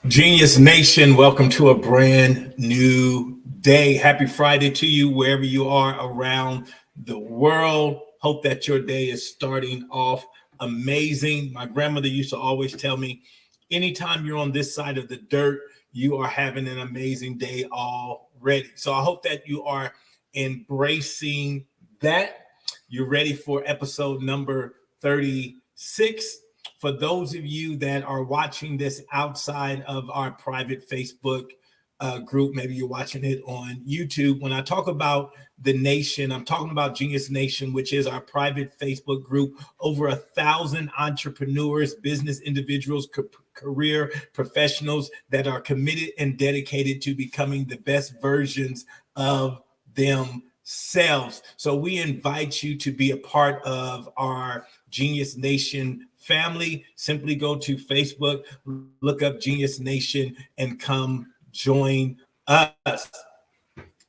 Genius Nation, welcome to a brand new day. Happy Friday to you, wherever you are around the world. Hope that your day is starting off amazing. My grandmother used to always tell me, anytime you're on this side of the dirt, you are having an amazing day already. So I hope that you are embracing that. You're ready for episode number 36. For those of you that are watching this outside of our private Facebook group, maybe you're watching it on YouTube. When I talk about the nation, I'm talking about Genius Nation, which is our private Facebook group. Over 1,000 entrepreneurs, business individuals, career professionals that are committed and dedicated to becoming the best versions of themselves. So we invite you to be a part of our Genius Nation family. Simply go to Facebook, look up Genius Nation, and come join us.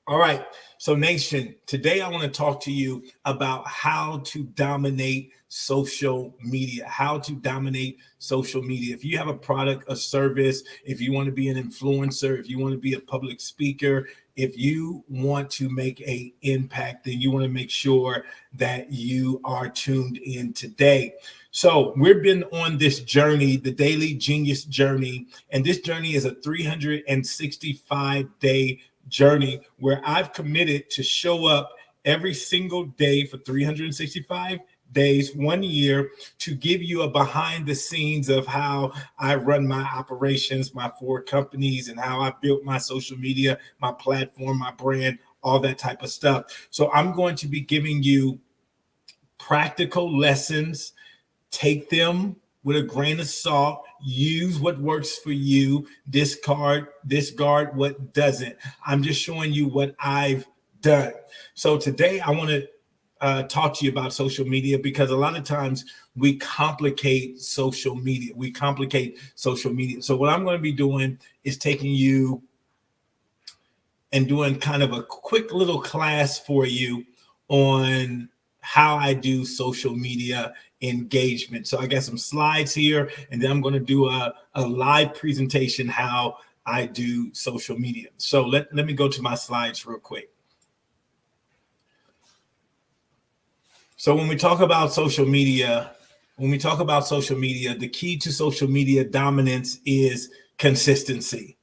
All right. So, Nation, today I want to talk to you about how to dominate social media. How to dominate social media. If you have a product, a service, if you want to be an influencer, if you want to be a public speaker, if you want to make an impact, then you want to make sure that you are tuned in today. So we've been on this journey, the Daily Genius Journey, and this journey is a 365-day journey where I've committed to show up every single day for 365 days, 1 year, to give you a behind the scenes of how I run my operations, my 4 companies, and how I built my social media, my platform, my brand, all that type of stuff. So I'm going to be giving you practical lessons. Take them with a grain of salt. Use what works for you. Discard what doesn't. I'm just showing you what I've done. So today I want to talk to you about social media, because a lot of times we complicate social media. So what I'm going to be doing is taking you and doing kind of a quick little class for you on how I do social media engagement. So I got some slides here, and then I'm going to do a live presentation how I do social media. So let me go to my slides real quick. So when we talk about social media, the key to social media dominance is consistency.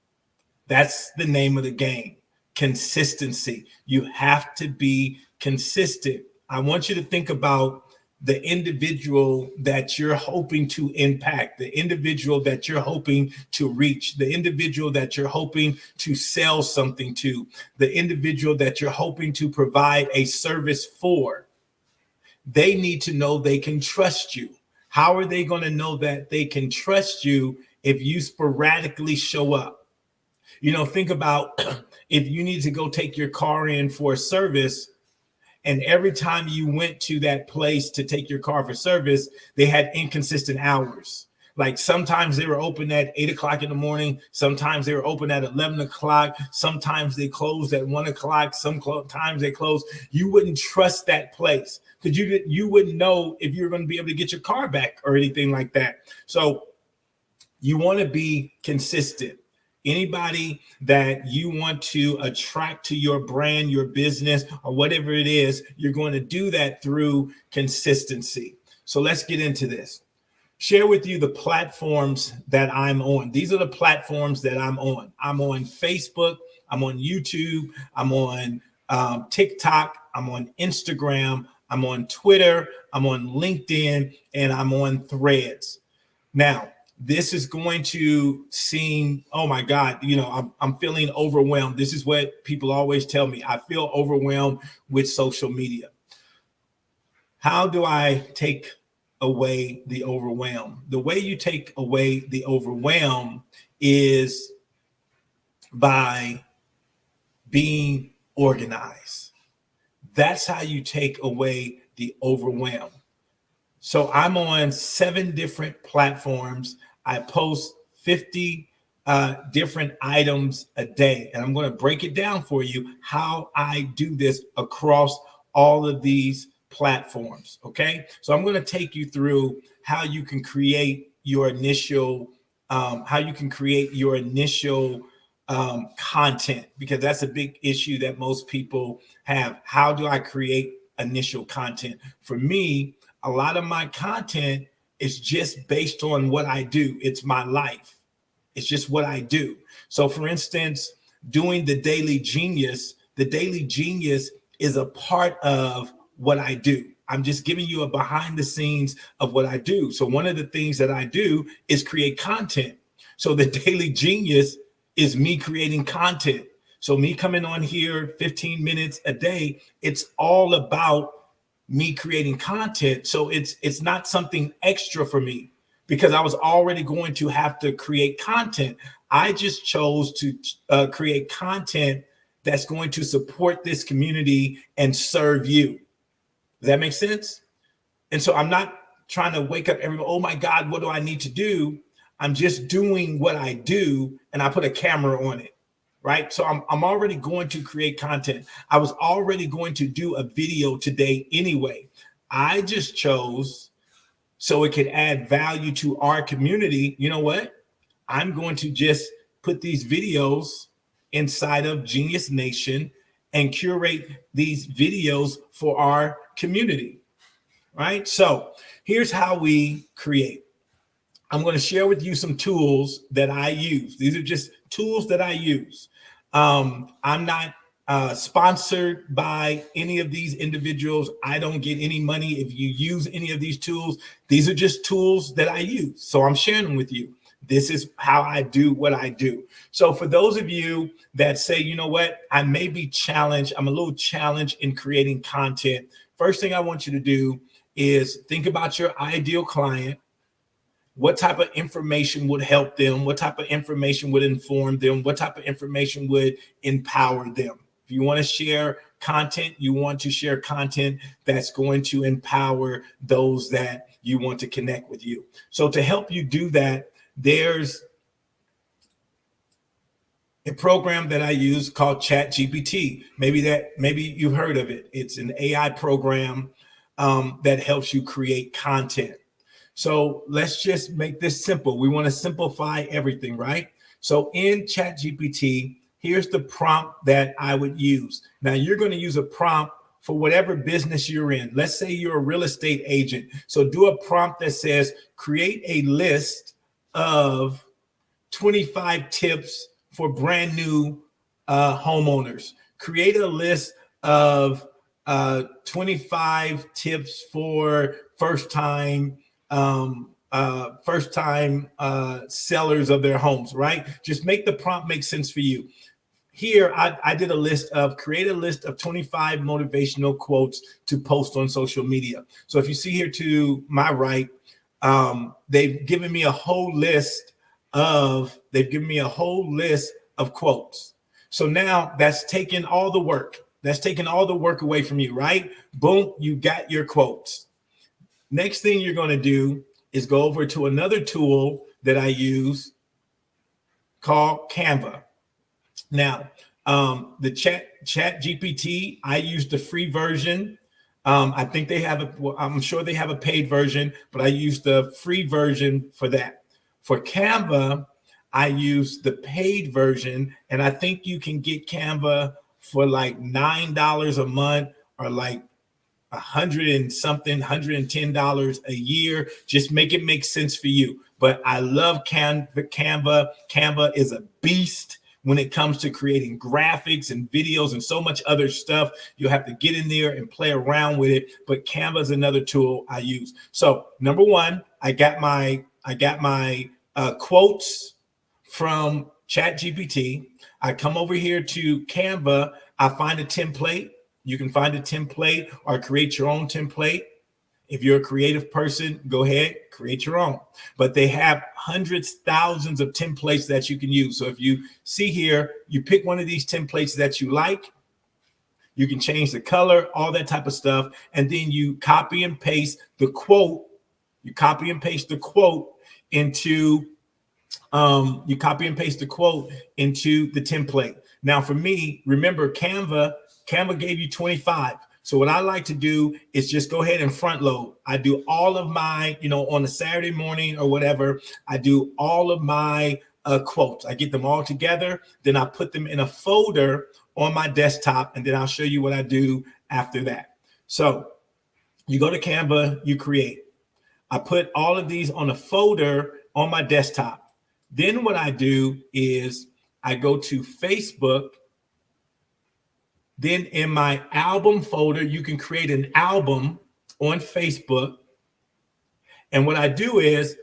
That's the name of the game. Consistency. You have to be consistent. I want you to think about the individual that you're hoping to impact, the individual that you're hoping to reach, the individual that you're hoping to sell something to, the individual that you're hoping to provide a service for. They need to know they can trust you. How are they going to know that they can trust you if you sporadically show up? You know, think about if you need to go take your car in for a service, and every time you went to that place to take your car for service, they had inconsistent hours. Like sometimes they were open at 8 o'clock in the morning. Sometimes they were open at 11 o'clock. Sometimes they closed at 1 o'clock. Sometimes they closed. You wouldn't trust that place because you wouldn't know if you're going to be able to get your car back or anything like that. So you want to be consistent. Anybody that you want to attract to your brand, your business, or whatever it is, you're going to do that through consistency. So let's get into this. Share with you the platforms that I'm on. These are the platforms that I'm on. I'm on Facebook. I'm on YouTube. I'm on TikTok. I'm on Instagram. I'm on Twitter. I'm on LinkedIn, and I'm on Threads. Now, this is going to seem, oh my God, you know, I'm feeling overwhelmed. This is what people always tell me. I feel overwhelmed with social media. How do I take away the overwhelm? The way you take away the overwhelm is by being organized. That's how you take away the overwhelm. So I'm on 7 different platforms. I post 50 different items a day, and I'm going to break it down for you how I do this across all of these platforms. Okay, so I'm going to take you through how you can create your initial how you can create your initial content, because that's a big issue that most people have. How do I create initial content? For me, a lot of my content is just based on what I do. It's my life. It's just what I do. So for instance, doing the Daily Genius is a part of what I do. I'm just giving you a behind the scenes of what I do. So one of the things that I do is create content. So the Daily Genius is me creating content. So me coming on here 15 minutes a day, it's all about me creating content. So it's not something extra for me, because I was already going to have to create content. I just chose to create content that's going to support this community and serve you. Does that make sense? And so I'm not trying to wake up everybody, oh my God, what do I need to do? I'm just doing what I do, and I put a camera on it, right? So I'm already going to create content. I was already going to do a video today anyway. I just chose, so it could add value to our community. You know what? I'm going to just put these videos inside of Genius Nation and curate these videos for our community, right? So here's how we create. I'm going to share with you some tools that I use. These are just tools that I use. I'm not sponsored by any of these individuals. I don't get any money if you use any of these tools. These are just tools that I use. So I'm sharing them with you. This is how I do what I do. So for those of you that say, you know what, I may be challenged, I'm a little challenged in creating content. First thing I want you to do is think about your ideal client. What type of information would help them? What type of information would inform them? What type of information would empower them? If you want to share content, you want to share content that's going to empower those that you want to connect with you. So to help you do that, there's a program that I use called ChatGPT. Maybe you've heard of it. It's an AI program that helps you create content. So let's just make this simple. We want to simplify everything, right? So in ChatGPT, here's the prompt that I would use. Now you're going to use a prompt for whatever business you're in. Let's say you're a real estate agent. So do a prompt that says, create a list of 25 tips for brand new homeowners. Create a list of 25 tips for first-time sellers of their homes, right? Just make the prompt make sense for you. Here, I did create a list of 25 motivational quotes to post on social media. So if you see here to my right, they've given me a whole list of quotes. So now that's taken all the work. That's taken all the work away from you, right? Boom, you got your quotes. Next thing you're going to do is go over to another tool that I use called Canva. Now, the ChatGPT, I use the free version. I think I'm sure they have a paid version, but I use the free version for that. For Canva, I use the paid version, and I think you can get Canva for like $9 a month or like $110 a year. Just make it make sense for you. But I love Canva. Canva is a beast when it comes to creating graphics and videos and so much other stuff. You'll have to get in there and play around with it. But Canva is another tool I use. So number one, I got my quotes from ChatGPT. I come over here to Canva. I find a template. You can find a template or create your own template. If you're a creative person, go ahead, create your own. But they have hundreds, thousands of templates that you can use. So if you see here, you pick one of these templates that you like. You can change the color, all that type of stuff. And then you copy and paste the quote. You copy and paste the quote into the template. Now for me, remember Canva gave you 25. So what I like to do is just go ahead and front load. I do all of my, on a Saturday morning or whatever, I do all of my quotes. I get them all together. Then I put them in a folder on my desktop, and then I'll show you what I do after that. So you go to Canva, you create. I put all of these on a folder on my desktop. Then what I do is I go to Facebook. Then in my album folder, you can create an album on Facebook. And what I do is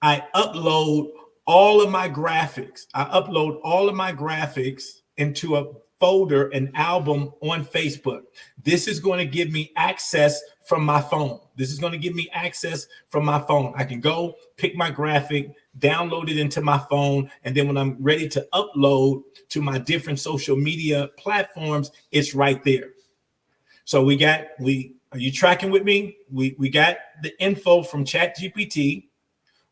I upload all of my graphics. I upload all of my graphics into a folder, an album on Facebook. This is going to give me access from my phone. This is going to give me access from my phone. I can go pick my graphic, download it into my phone, and then when I'm ready to upload to my different social media platforms, it's right there. So are you tracking with me? We got the info from ChatGPT.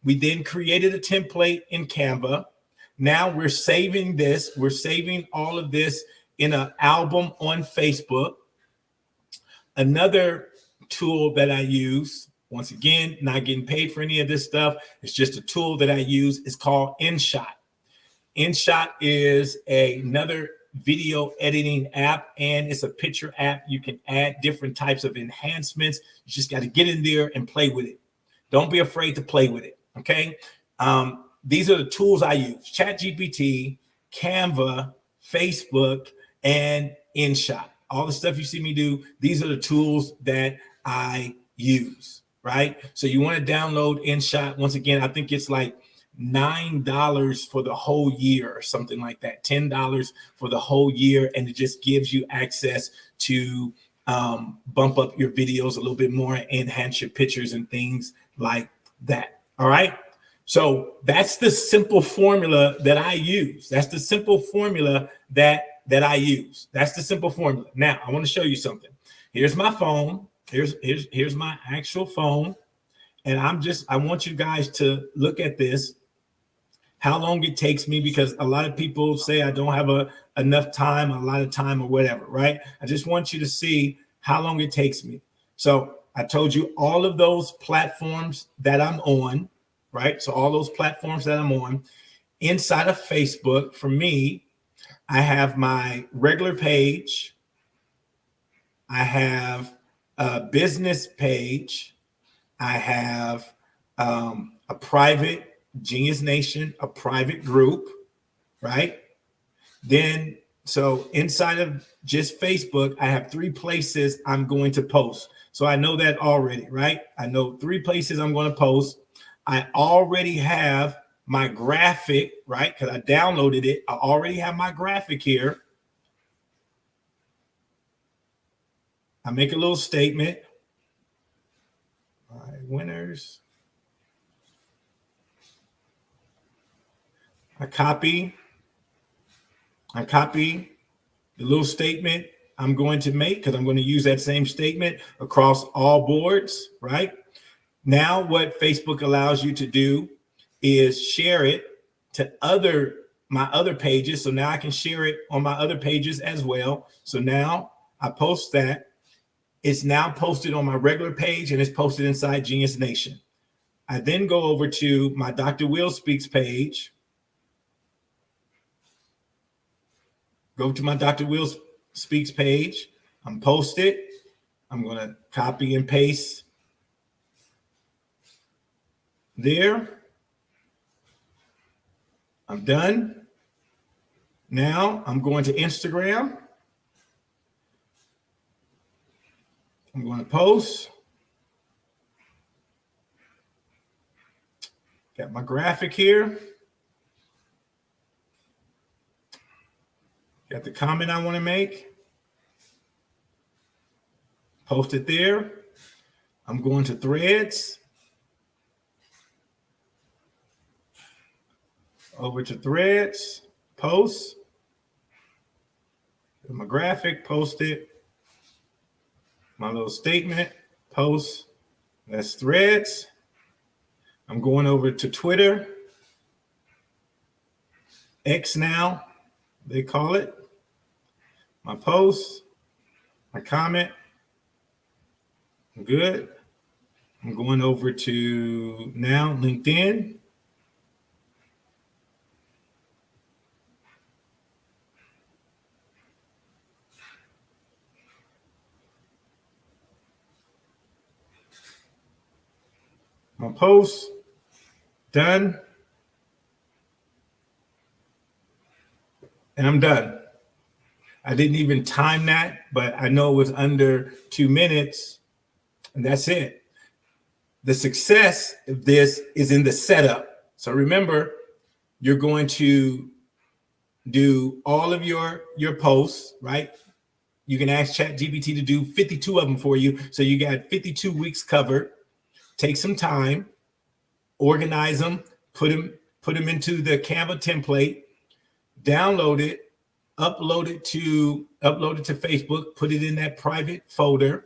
We then created a template in Canva. Now we're saving this. We're saving all of this in an album on Facebook. Another tool that I use, once again, not getting paid for any of this stuff. It's just a tool that I use. It's called InShot. InShot is another video editing app, and it's a picture app. You can add different types of enhancements. You just got to get in there and play with it. Don't be afraid to play with it. Okay. These are the tools I use: ChatGPT, Canva, Facebook, and InShot. All the stuff you see me do, these are the tools that I use, right? So you want to download InShot. Once again, I think it's like $9 for the whole year or something like that, $10 for the whole year. And it just gives you access to bump up your videos a little bit more, enhance your pictures and things like that. All right. So that's the simple formula that I use. That's the simple formula that I use. That's the simple formula. Now I want to show you something. Here's my phone. Here's my actual phone. And I want you guys to look at this, how long it takes me, because a lot of people say I don't have enough time, a lot of time or whatever, right? I just want you to see how long it takes me. So I told you all of those platforms that I'm on, right? So all those platforms that I'm on inside of Facebook, for me, I have my regular page. I have a business page. I have a private Genius Nation, a private group, right? Then, so inside of just Facebook, I have 3 places I'm going to post. So I know that already, right? I know 3 places I'm going to post. I already have my graphic, right? Because I downloaded it. I already have my graphic here. I make a little statement. All right, winners. I copy the little statement I'm going to make, because I'm going to use that same statement across all boards, right? Now what Facebook allows you to do is share it to my other pages. So now I can share it on my other pages as well. So now I post that. It's now posted on my regular page, and it's posted inside Genius Nation. I then go over to my Dr. Will Speaks page. Go to my Dr. Will Speaks page. I'm post it. I'm going to copy and paste there. I'm done. Now I'm going to Instagram. I'm going to post. Got my graphic here. Got the comment I want to make. Post it there. I'm going to Threads. Over to Threads. Post. My graphic, post it. My little statement, post. That's Threads. I'm going over to Twitter. X now, they call it. My post. my comment. Good. I'm going over to now LinkedIn. My post done. And I'm done. I didn't even time that, but I know it was under 2 minutes, and that's it. The success of this is in the setup. So remember, you're going to do all of your posts, right? You can ask ChatGPT to do 52 of them for you. So you got 52 weeks covered. Take some time, organize them, put them into the Canva template, download it, upload it to Facebook, put it in that private folder.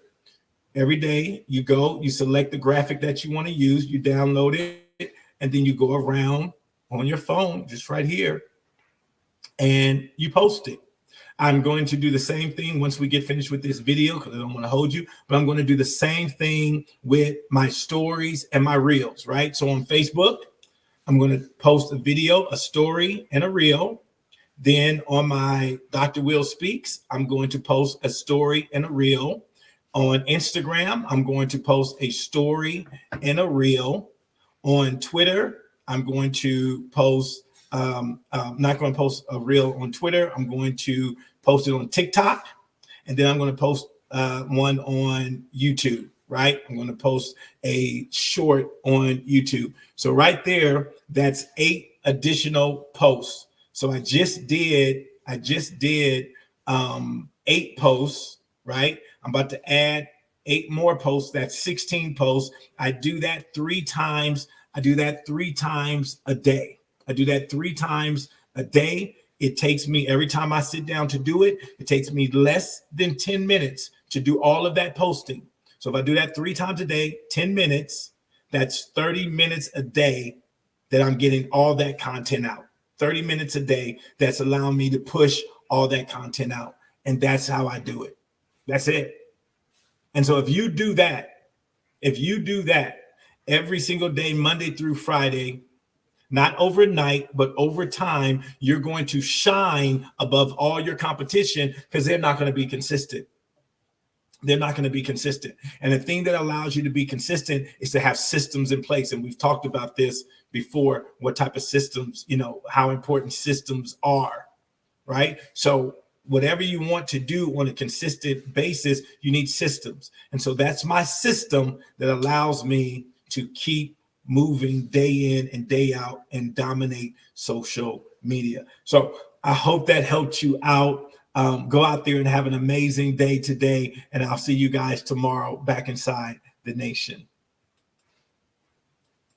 Every day you go, you select the graphic that you want to use, you download it, and then you go around on your phone, just right here, and you post it. I'm going to do the same thing once we get finished with this video because I don't want to hold you, but I'm going to do the same thing with my stories and my reels, right? So on Facebook, I'm going to post a video, a story, and a reel. Then on my Dr. Will Speaks, I'm going to post a story and a reel. On Instagram, I'm going to post a story and a reel. On Twitter, I'm going to post, I'm not going to post a reel on Twitter. I'm going to post it on TikTok. And then I'm going to post one on YouTube, right? I'm going to post a short on YouTube. So right there, that's 8 additional posts. So I just did 8 posts, right? I'm about to add 8 more posts. That's 16 posts. I do that 3 times. I do that 3 times a day. I do that 3 times a day. It takes me, every time I sit down to do it, it takes me less than 10 minutes to do all of that posting. So if I do that 3 times a day, 10 minutes, that's 30 minutes a day that I'm getting all that content out. 30 minutes a day that's allowing me to push all that content out. And that's how I do it. That's it. And so if you do that every single day, Monday through Friday, not overnight, but over time, you're going to shine above all your competition because they're not going to be consistent. They're not going to be consistent. And the thing that allows you to be consistent is to have systems in place. And we've talked about this before, what type of systems, how important systems are, right? So whatever you want to do on a consistent basis, you need systems. And so that's my system that allows me to keep moving day in and day out and dominate social media. So I hope that helped you out. Go out there and have an amazing day today. And I'll see you guys tomorrow back inside the nation.